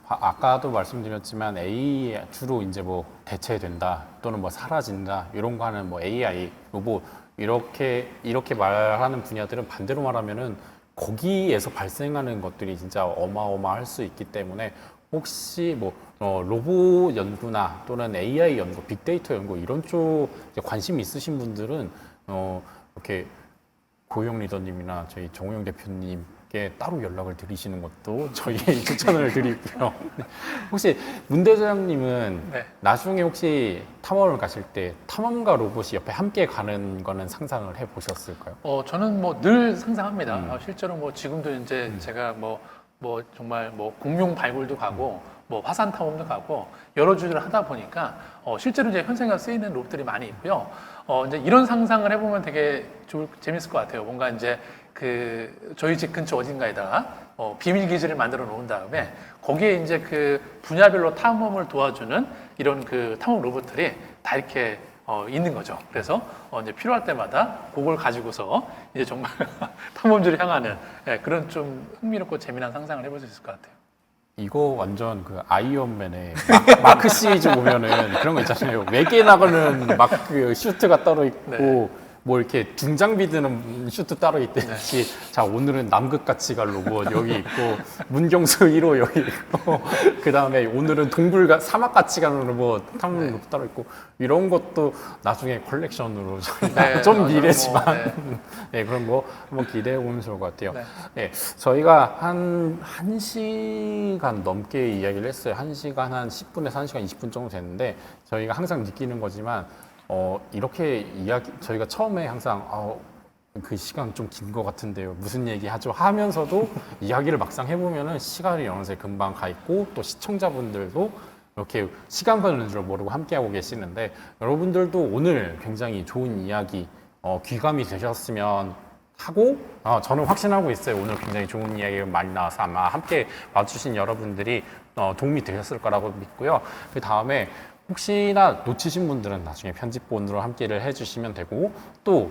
아까도 말씀드렸지만 AI 주로 이제 뭐 대체된다 또는 뭐 사라진다 이런 거 하는 뭐 AI, 로봇 이렇게 말하는 분야들은 반대로 말하면은 거기에서 발생하는 것들이 진짜 어마어마할 수 있기 때문에 혹시 뭐 로봇 연구나 또는 AI 연구, 빅데이터 연구 이런 쪽 이제 관심 있으신 분들은 이렇게 고용 리더님이나 저희 정우영 대표님께 따로 연락을 드리시는 것도 저희 추천을 드리고요. 혹시 문 대장님은 네. 나중에 혹시 탐험을 가실 때 탐험가 로봇이 옆에 함께 가는 거는 상상을 해 보셨을까요? 저는 뭐 늘 상상합니다. 실제로 뭐 지금도 이제 제가 뭐 정말 뭐 공룡 발굴도 가고 뭐 화산 탐험도 가고 여러 주를 하다 보니까 실제로 이제 현생에 쓰이는 로봇들이 많이 있고요. 이제 이런 상상을 해보면 되게 재밌을 것 같아요. 뭔가 이제 저희 집 근처 어딘가에다가 비밀 기지를 만들어 놓은 다음에 거기에 이제 그 분야별로 탐험을 도와주는 이런 그 탐험 로봇들이 다 이렇게 있는 거죠. 그래서 이제 필요할 때마다 그걸 가지고서 이제 정말 탐험지를 향하는 그런 좀 흥미롭고 재미난 상상을 해볼 수 있을 것 같아요. 이거 완전 그 아이언맨의 마크 시리즈 보면은 그런 거 있잖아요. 외계 나가는 마크 슈트가 따로 있고 네. 뭐 이렇게 중장비 드는 슈트 따로 있듯이 자 오늘은 남극 같이 갈 로봇 여기 있고 문경수 1호 여기 있고 그 다음에 오늘은 동굴 사막 같이 가는 로봇 탐험 로봇 따로 있고 이런 것도 나중에 컬렉션으로 저희가 좀 미래지만 네, 그럼 뭐 한번 기대해 보면 좋을 것 같아요. 네, 저희가 한 1시간 넘게 이야기를 했어요. 1시간 한 10분에서 1시간 20분 정도 됐는데 저희가 항상 느끼는 거지만 이렇게 저희가 처음에 항상 그 시간 좀 긴 것 같은데요. 무슨 얘기 하죠? 하면서도 이야기를 막상 해보면은 시간이 어느새 금방 가 있고 또 시청자분들도 이렇게 시간 가는 줄 모르고 함께하고 계시는데 여러분들도 오늘 굉장히 좋은 이야기 귀감이 되셨으면 하고 저는 확신하고 있어요. 오늘 굉장히 좋은 이야기가 많이 나와서 아마 함께 와주신 여러분들이 도움이 되셨을 거라고 믿고요. 그 다음에 혹시나 놓치신 분들은 나중에 편집본으로 함께를 해주시면 되고 또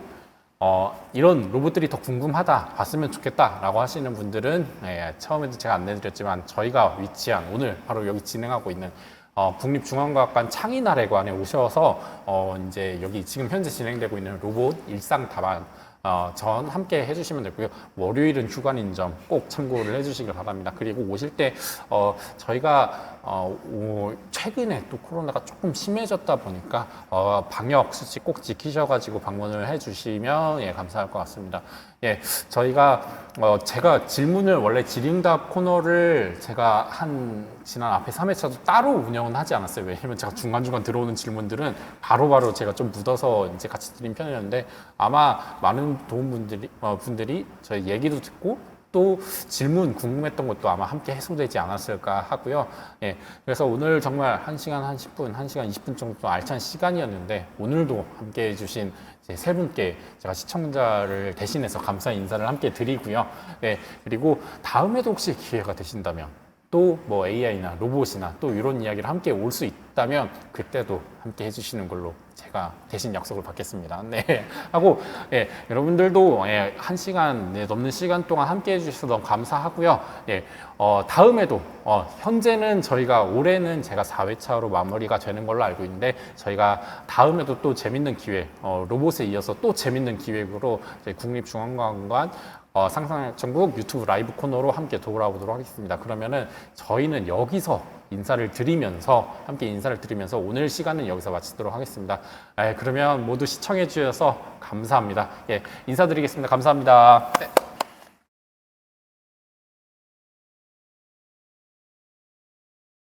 이런 로봇들이 더 궁금하다, 봤으면 좋겠다라고 하시는 분들은 처음에도 제가 안내드렸지만 저희가 위치한 오늘 바로 여기 진행하고 있는 국립중앙과학관 창의나래관에 오셔서 이제 여기 지금 현재 진행되고 있는 로봇 일상 답안 전 함께 해주시면 되고요. 월요일은 휴관인 점 꼭 참고를 해주시길 바랍니다. 그리고 오실 때 저희가 최근에 또 코로나가 조금 심해졌다 보니까 방역 수칙 꼭 지키셔가지고 방문을 해주시면 감사할 것 같습니다. 저희가 제가 질문을 원래 질의응답 코너를 제가 지난 앞에 3회차도 따로 운영은 하지 않았어요. 왜냐면 제가 중간중간 들어오는 질문들은 바로바로 제가 좀 묻어서 이제 같이 드린 편이었는데 아마 많은 분들이 저희 얘기도 듣고 또 질문 궁금했던 것도 아마 함께 해소되지 않았을까 하고요. 그래서 오늘 정말 1시간 한 10분, 1시간 20분 정도 알찬 시간이었는데 오늘도 함께 해주신 세 분께 제가 시청자를 대신해서 감사 인사를 함께 드리고요. 그리고 다음에도 혹시 기회가 되신다면 또 뭐 AI나 로봇이나 또 이런 이야기를 함께 올 수 있다면 그때도 함께 해주시는 걸로 제가 대신 약속을 받겠습니다. 네. 하고 예, 여러분들도 예, 1시간 넘는 시간 동안 함께 해주셔서 너무 감사하고요. 예, 다음에도 현재는 저희가 올해는 제가 4회차로 마무리가 되는 걸로 알고 있는데 저희가 다음에도 또 재밌는 기회 로봇에 이어서 또 재밌는 기획으로 국립중앙과학관 상상의 천국 유튜브 라이브 코너로 함께 돌아오도록 하겠습니다. 그러면은 저희는 여기서 함께 인사를 드리면서 오늘 시간은 여기서 마치도록 하겠습니다. 그러면 모두 시청해 주셔서 감사합니다. 예, 인사드리겠습니다. 감사합니다. 네,